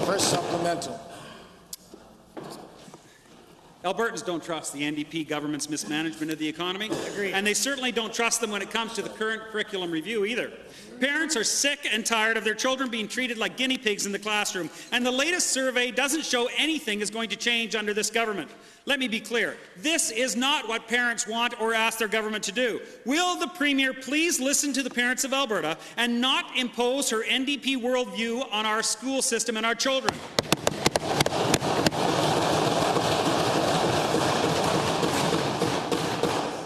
First supplemental. Albertans don't trust the NDP government's mismanagement of the economy. Agreed. And they certainly don't trust them when it comes to the current curriculum review either. Parents are sick and tired of their children being treated like guinea pigs in the classroom, and the latest survey doesn't show anything is going to change under this government. Let me be clear. This is not what parents want or ask their government to do. Will the Premier please listen to the parents of Alberta and not impose her NDP worldview on our school system and our children?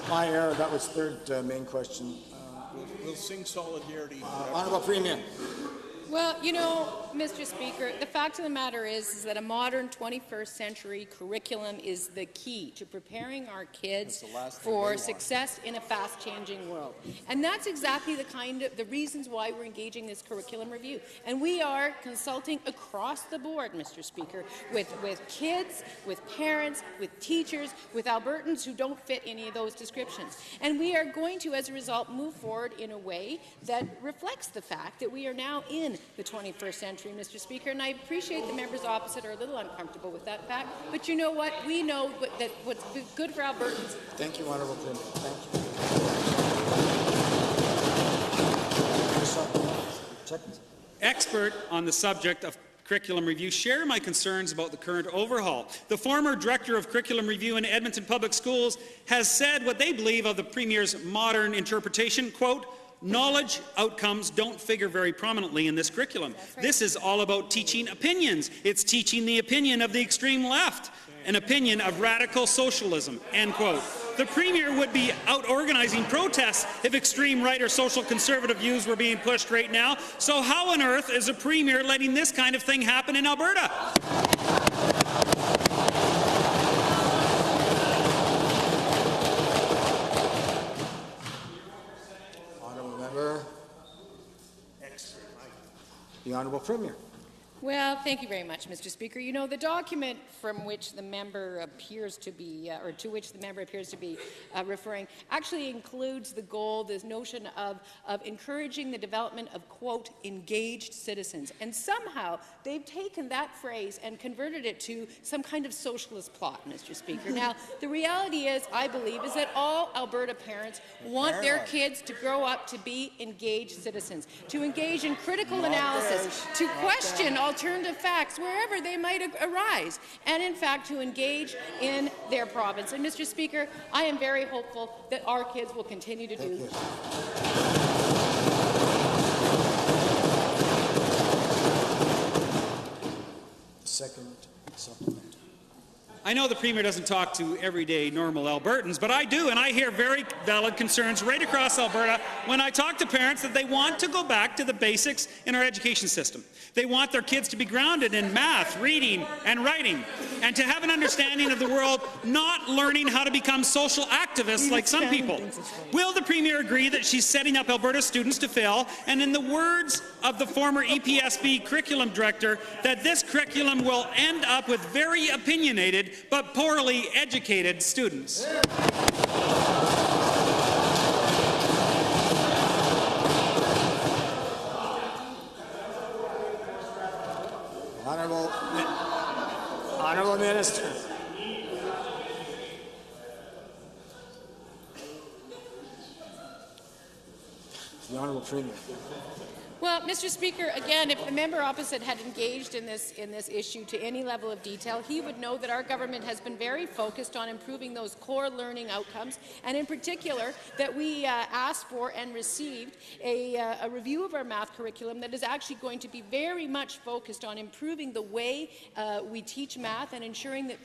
My error. That was third main question. We'll sing solidarity. Honourable Premier. Well, you know, Mr. Speaker, the fact of the matter is that a modern 21st century curriculum is the key to preparing our kids for success in a fast-changing world. And that's exactly the reasons why we're engaging this curriculum review. And we are consulting across the board, Mr. Speaker, with kids, with parents, with teachers, with Albertans who don't fit any of those descriptions. And we are going to, as a result, move forward in a way that reflects the fact that we are now in the 21st century, Mr. Speaker, and I appreciate the members opposite are a little uncomfortable with that fact, but you know what? We know that what's good for Albertans. Thank you, Honourable Premier. Thank you. Expert on the subject of curriculum review share my concerns about the current overhaul. The former director of curriculum review in Edmonton Public Schools has said what they believe of the Premier's modern interpretation, quote, "Knowledge outcomes don't figure very prominently in this curriculum. Right. This is all about teaching opinions. It's teaching the opinion of the extreme left, an opinion of radical socialism," end quote. The Premier would be out organizing protests if extreme right or social conservative views were being pushed right now. So how on earth is a Premier letting this kind of thing happen in Alberta? The Honourable Premier. Well, thank you very much, Mr. Speaker. You know, the document from which the member appears to be, or to which the member appears to be referring, actually includes the goal, this notion of encouraging the development of, quote, engaged citizens. And somehow they've taken that phrase and converted it to some kind of socialist plot, Mr. Speaker. Now, the reality is, I believe, is that all Alberta parents want their kids to grow up to be engaged citizens, to engage in critical analysis, to question alternative facts wherever they might arise, and in fact to engage in their province. And Mr. Speaker, I am very hopeful that our kids will continue to do this. Second supplement. I know the Premier doesn't talk to everyday normal Albertans, but I do, and I hear very valid concerns right across Alberta when I talk to parents that they want to go back to the basics in our education system. They want their kids to be grounded in math, reading, and writing, and to have an understanding of the world, not learning how to become social activists like some people. Will the Premier agree that she's setting up Alberta students to fail, and in the words of the former EPSB curriculum director, that this curriculum will end up with very opinionated but poorly educated students? Honourable Minister. The Honourable Premier. Well, Mr. Speaker, again, if the member opposite had engaged in this issue to any level of detail, he would know that our government has been very focused on improving those core learning outcomes, and in particular that we asked for and received a review of our math curriculum that is actually going to be very much focused on improving the way we teach math and ensuring that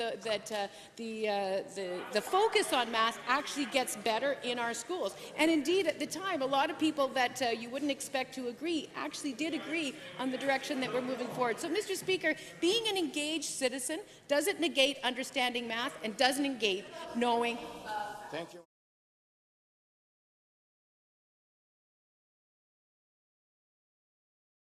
the focus on math actually gets better in our schools. And indeed, at the time, a lot of people that you wouldn't expect to agree actually did agree on the direction that we're moving forward. So, Mr. Speaker, being an engaged citizen doesn't negate understanding math and doesn't negate knowing. Thank you.